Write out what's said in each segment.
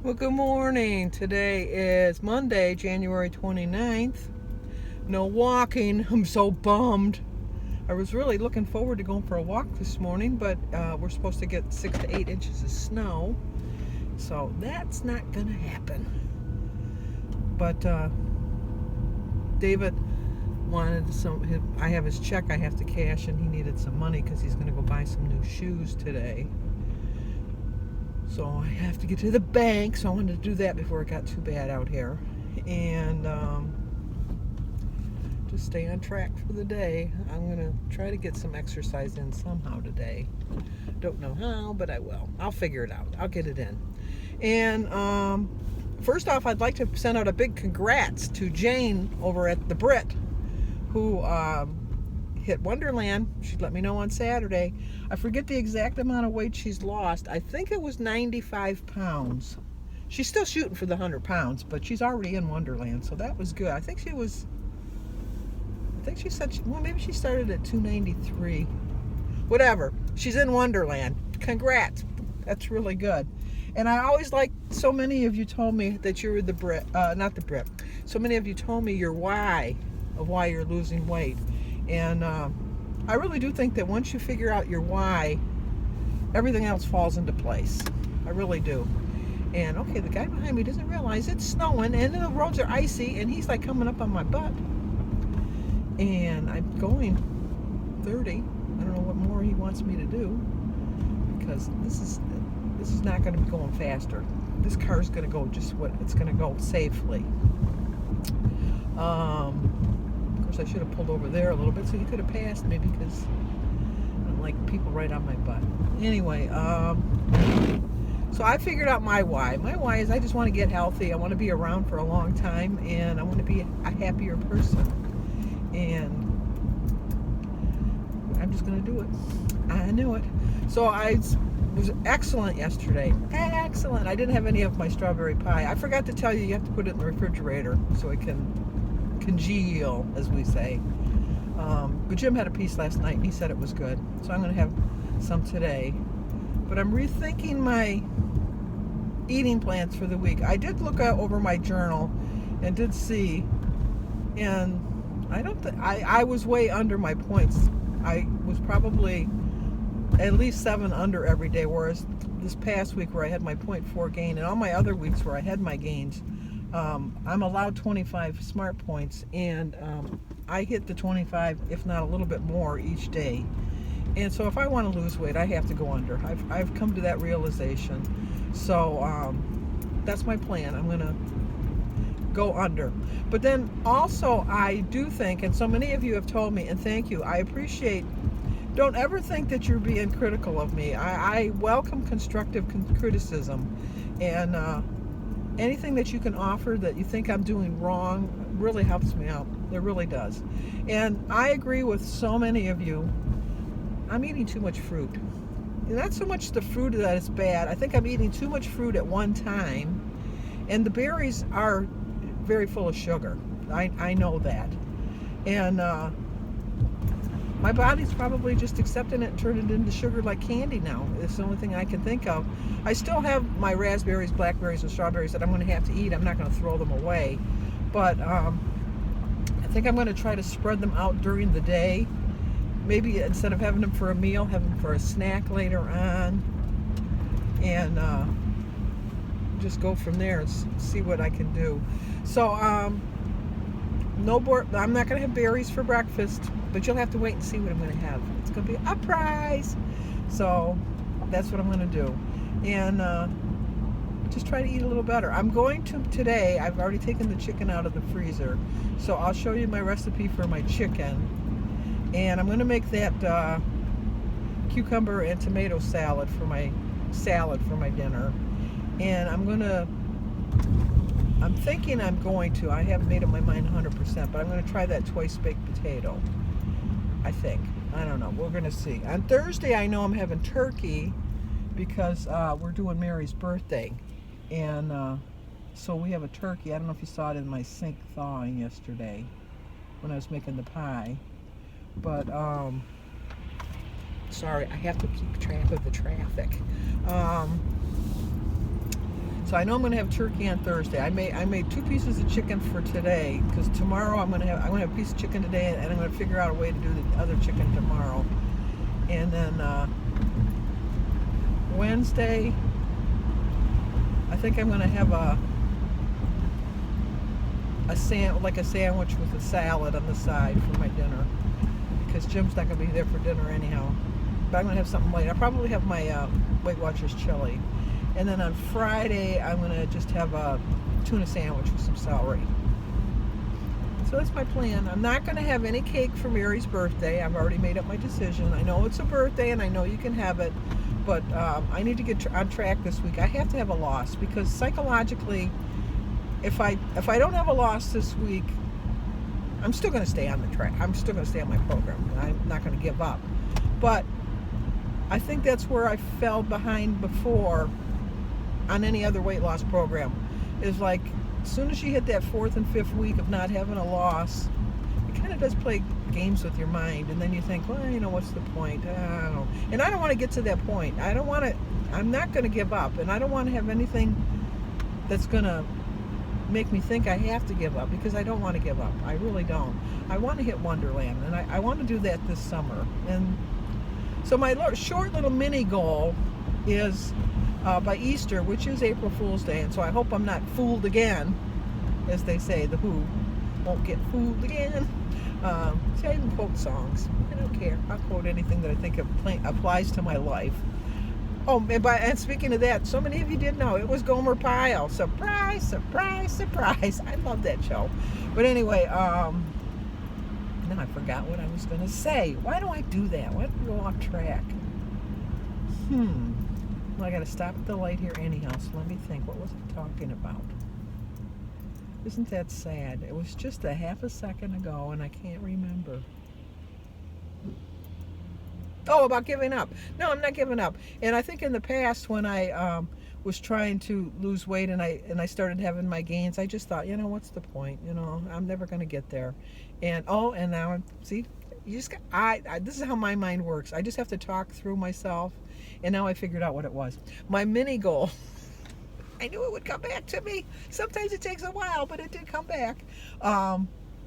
Well, good morning. Today is Monday, January 29th. No walking. I'm so bummed. I was really looking forward to going for a walk this morning, but we're supposed to get 6 to 8 inches of snow, so that's not going to happen. But David wanted some. I have his check I have to cash, and he needed some money because he's going to go buy some new shoes today. So I have to get to the bank, so I wanted to do that before it got too bad out here. And just stay on track for the day. I'm going to try to get some exercise in somehow today. Don't know how, but I will. I'll figure it out. I'll get it in. And first off, I'd like to send out a big congrats to Jane over at the Brit, who hit Wonderland. She let me know on Saturday. I forget the exact amount of weight she's lost. I think it was 95 pounds. She's still shooting for the 100 pounds, but she's already in Wonderland, so that was good. I think she said, well, maybe she started at 293. Whatever. She's in Wonderland. Congrats. That's really good. And I always like, so many of you told me that you were the Brit, not the Brit. So many of you told me your why of why you're losing weight. And I really do think that once you figure out your why, everything else falls into place. I really do. And okay, the guy behind me doesn't realize it's snowing and the roads are icy, and he's like coming up on my butt. And I'm going 30. I don't know what more he wants me to do, because this is not going to be going faster. This car is going to go just what it's going to go, safely. Of course, I should have pulled over there a little bit so you could have passed me, because I don't like people right on my butt. Anyway, so I figured out my why. My why is I just want to get healthy. I want to be around for a long time, and I want to be a happier person. And I'm just going to do it. I knew it. So I was excellent yesterday. Excellent. I didn't have any of my strawberry pie. I forgot to tell you, you have to put it in the refrigerator so it can congeal, as we say. But Jim had a piece last night, and he said it was good. So I'm going to have some today. But I'm rethinking my eating plans for the week. I did look over my journal and did see, and I was way under my points. I was probably at least 7 under every day, whereas this past week where I had my 0.4 gain, and all my other weeks where I had my gains, I'm allowed 25 smart points, and I hit the 25, if not a little bit more, each day. And so if I want to lose weight, I have to go under. I've come to that realization. So that's my plan. I'm going to go under. But then also, I do think, and so many of you have told me, and thank you, I appreciate, don't ever think that you're being critical of me. I welcome constructive criticism, and anything that you can offer that you think I'm doing wrong really helps me out. It really does. And I agree with so many of you. I'm eating too much fruit. Not so much the fruit that is bad. I think I'm eating too much fruit at one time. And the berries are very full of sugar. I know that. And my body's probably just accepting it and turning it into sugar like candy now. It's the only thing I can think of. I still have my raspberries, blackberries, and strawberries that I'm going to have to eat. I'm not going to throw them away. But I think I'm going to try to spread them out during the day. Maybe instead of having them for a meal, have them for a snack later on. And just go from there and see what I can do. So no more. I'm not going to have berries for breakfast, but you'll have to wait and see what I'm going to have. It's going to be a prize. So that's what I'm going to do. And just try to eat a little better. I'm going to today. I've already taken the chicken out of the freezer, so I'll show you my recipe for my chicken. And I'm going to make that cucumber and tomato salad for my dinner. And I'm thinking I haven't made up my mind 100%, but I'm going to try that twice baked potato. I think. I don't know. We're going to see. On Thursday, I know I'm having turkey because we're doing Mary's birthday. And so we have a turkey. I don't know if you saw it in my sink thawing yesterday when I was making the pie. But sorry, I have to keep track of the traffic. So I know I'm going to have turkey on Thursday. I made 2 pieces of chicken for today because tomorrow I'm going to have a piece of chicken today, and I'm going to figure out a way to do the other chicken tomorrow. And then Wednesday, I think I'm going to have a sandwich with a salad on the side for my dinner, because Jim's not going to be there for dinner anyhow. But I'm going to have something light. I'll probably have my Weight Watchers chili. And then on Friday, I'm going to just have a tuna sandwich with some celery. So that's my plan. I'm not going to have any cake for Mary's birthday. I've already made up my decision. I know it's a birthday and I know you can have it, but I need to get on track this week. I have to have a loss, because psychologically, if I don't have a loss this week, I'm still going to stay on the track. I'm still going to stay on my program. I'm not going to give up. But I think that's where I fell behind before on any other weight loss program. Is like, as soon as you hit that 4th and 5th week of not having a loss, it kind of does play games with your mind, and then you think, well, what's the point? I don't know. And I don't want to get to that point. I'm not going to give up, and I don't want to have anything that's going to make me think I have to give up, because I don't want to give up. I really don't. I want to hit Wonderland, and I want to do that this summer. And so my short little mini goal is by Easter, which is April Fool's Day, and so I hope I'm not fooled again, as they say, the Who won't get fooled again. See, I even quote songs. I don't care. I'll quote anything that I think applies to my life. Oh, and speaking of that, so many of you didn't know, it was Gomer Pyle. Surprise, surprise, surprise. I love that show. But anyway, now I forgot what I was going to say. Why do I do that? Why do I go off track? Well, I got to stop at the light here anyhow, so let me think. What was I talking about? Isn't that sad? It was just a half a second ago, and I can't remember. Oh, about giving up. No, I'm not giving up. And I think in the past, when I was trying to lose weight and I started having my gains, I just thought, what's the point? I'm never going to get there. And now see, you just this is how my mind works. I just have to talk through myself, and now I figured out what it was. My mini goal. I knew it would come back to me. Sometimes it takes a while, but it did come back.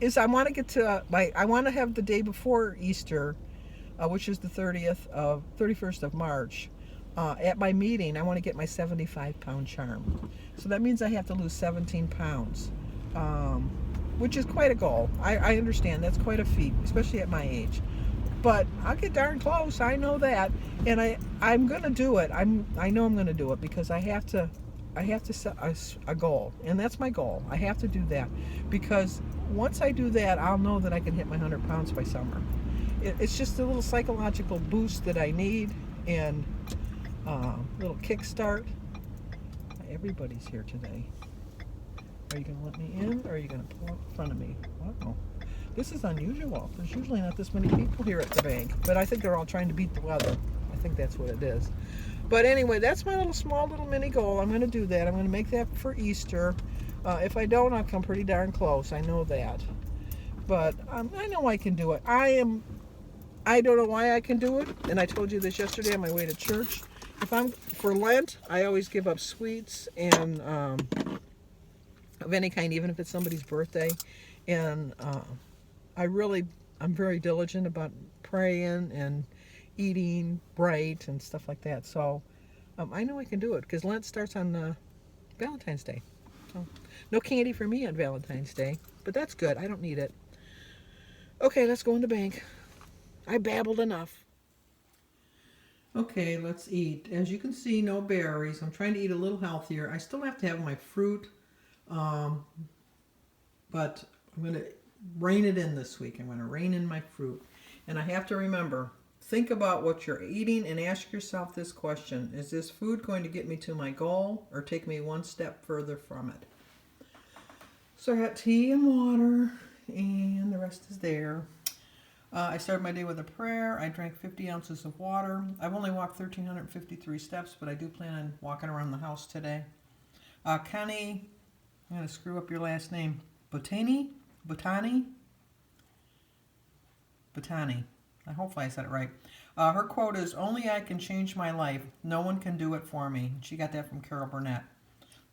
Is I want to get to I want to have the day before Easter, which is the 31st of March. At my meeting, I want to get my 75-pound charm. So that means I have to lose 17 pounds, which is quite a goal. I understand that's quite a feat, especially at my age. But I'll get darn close. I know that, and I'm gonna do it. I know I'm gonna do it, because I have to set a goal, and that's my goal. I have to do that, because once I do that, I'll know that I can hit my 100 pounds by summer. It's just a little psychological boost that I need, and a little kickstart. Everybody's here today. Are you going to let me in, or are you going to pull up in front of me? Wow. This is unusual. There's usually not this many people here at the bank, but I think they're all trying to beat the weather. I think that's what it is. But anyway, that's my small little mini goal. I'm going to do that. I'm going to make that for Easter. If I don't, I'll come pretty darn close. I know that. But I know I can do it. I don't know why I can do it, and I told you this yesterday on my way to church. For Lent, I always give up sweets and of any kind, even if it's somebody's birthday. And I'm very diligent about praying and eating right and stuff like that. So I know I can do it, because Lent starts on Valentine's Day. So no candy for me on Valentine's Day, but that's good. I don't need it. Okay, let's go in the bank. I babbled enough. Okay, let's eat. As you can see, no berries. I'm trying to eat a little healthier. I still have to have my fruit, but I'm going to rein it in this week. I'm going to rein in my fruit. And I have to remember, think about what you're eating and ask yourself this question. Is this food going to get me to my goal or take me one step further from it? So I got tea and water, and the rest is there. I started my day with a prayer. I drank 50 ounces of water. I've only walked 1,353 steps, but I do plan on walking around the house today. Connie, I'm going to screw up your last name. Botani? Hopefully I said it right. Her quote is, "Only I can change my life. No one can do it for me." She got that from Carol Burnett.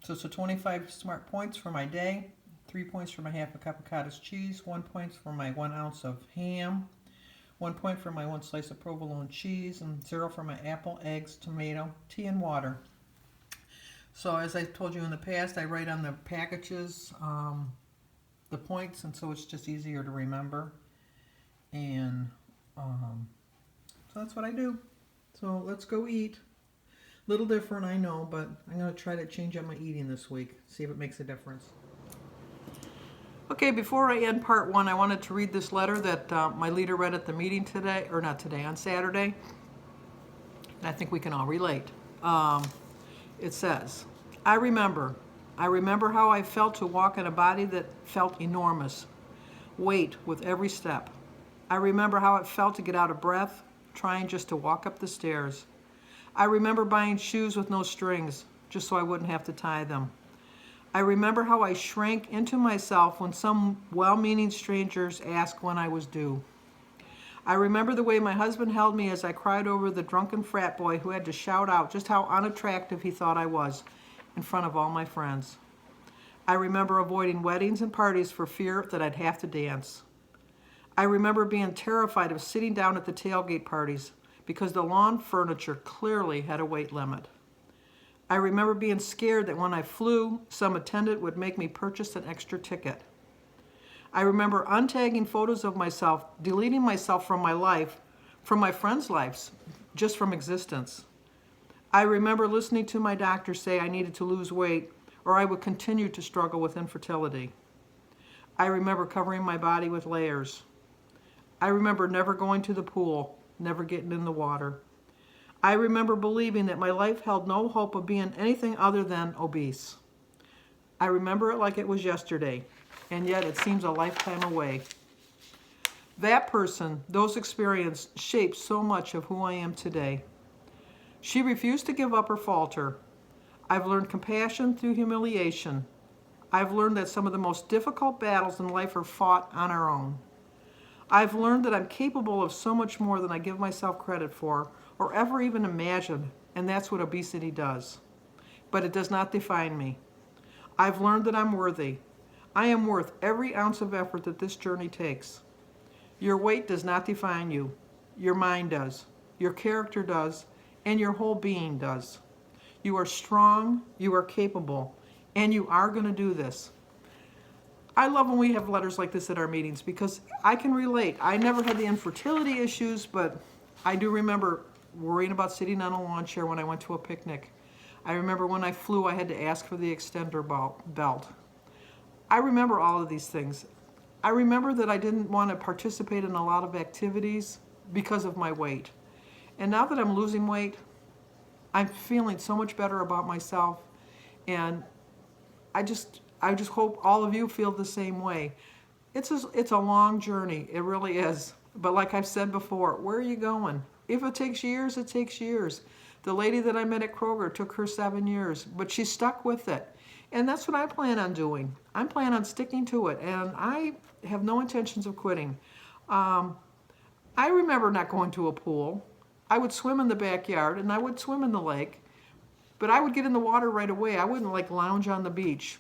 So 25 smart points for my day, 3 points for my half a cup of cottage cheese, 1 point for my 1 ounce of ham, 1 point for my 1 slice of provolone cheese, and 0 for my apple, eggs, tomato, tea, and water. So as I told you in the past, I write on the packages the points, and so it's just easier to remember. And so that's what I do. So let's go eat. Little different, I know, but I'm going to try to change up my eating this week, see if it makes a difference. Okay, before I end part 1, I wanted to read this letter that my leader read at the meeting today, or not today, on Saturday. And I think we can all relate. It says, I remember how I felt to walk in a body that felt enormous, weight with every step. I remember how it felt to get out of breath, trying just to walk up the stairs. I remember buying shoes with no strings, just so I wouldn't have to tie them. I remember how I shrank into myself when some well-meaning strangers asked when I was due. I remember the way my husband held me as I cried over the drunken frat boy who had to shout out just how unattractive he thought I was in front of all my friends. I remember avoiding weddings and parties for fear that I'd have to dance. I remember being terrified of sitting down at the tailgate parties because the lawn furniture clearly had a weight limit. I remember being scared that when I flew, some attendant would make me purchase an extra ticket. I remember untagging photos of myself, deleting myself from my life, from my friends' lives, just from existence. I remember listening to my doctor say I needed to lose weight or I would continue to struggle with infertility. I remember covering my body with layers. I remember never going to the pool, never getting in the water. I remember believing that my life held no hope of being anything other than obese. I remember it like it was yesterday, and yet it seems a lifetime away. That person, those experiences, shaped so much of who I am today. She refused to give up or falter. I've learned compassion through humiliation. I've learned that some of the most difficult battles in life are fought on our own. I've learned that I'm capable of so much more than I give myself credit for or ever even imagined, and that's what obesity does. But it does not define me. I've learned that I'm worthy. I am worth every ounce of effort that this journey takes. Your weight does not define you. Your mind does. Your character does. And your whole being does. You are strong, you are capable, and you are going to do this. I love when we have letters like this at our meetings because I can relate. I never had the infertility issues, but I do remember worrying about sitting on a lawn chair when I went to a picnic. I remember when I flew, I had to ask for the extender belt. I remember all of these things. I remember that I didn't want to participate in a lot of activities because of my weight. And now that I'm losing weight, I'm feeling so much better about myself. And I just hope all of you feel the same way. It's a long journey. It really is. But like I've said before, where are you going? If it takes years, it takes years. The lady that I met at Kroger took her 7 years, but she stuck with it. And that's what I plan on doing. I'm planning on sticking to it, and I have no intentions of quitting. I remember not going to a pool. I would swim in the backyard, and I would swim in the lake, but I would get in the water right away. I wouldn't like lounge on the beach.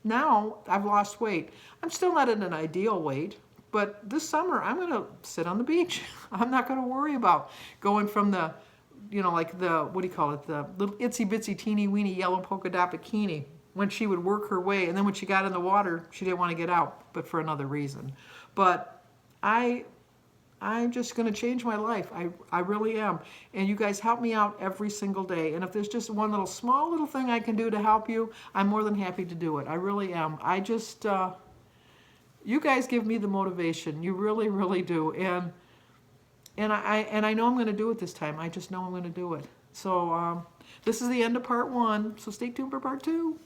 Now I've lost weight. I'm still not at an ideal weight, but this summer I'm going to sit on the beach. I'm not going to worry about going from the, like the, what do you call it, the little itsy bitsy teeny weeny yellow polka dot bikini when she would work her way, and then when she got in the water, she didn't want to get out, but for another reason. But I'm just going to change my life. I really am. And you guys help me out every single day. And if there's just one small little thing I can do to help you, I'm more than happy to do it. I really am. I just, you guys give me the motivation. You really, really do. And I know I'm going to do it this time. I just know I'm going to do it. So this is the end of part 1. So stay tuned for part 2.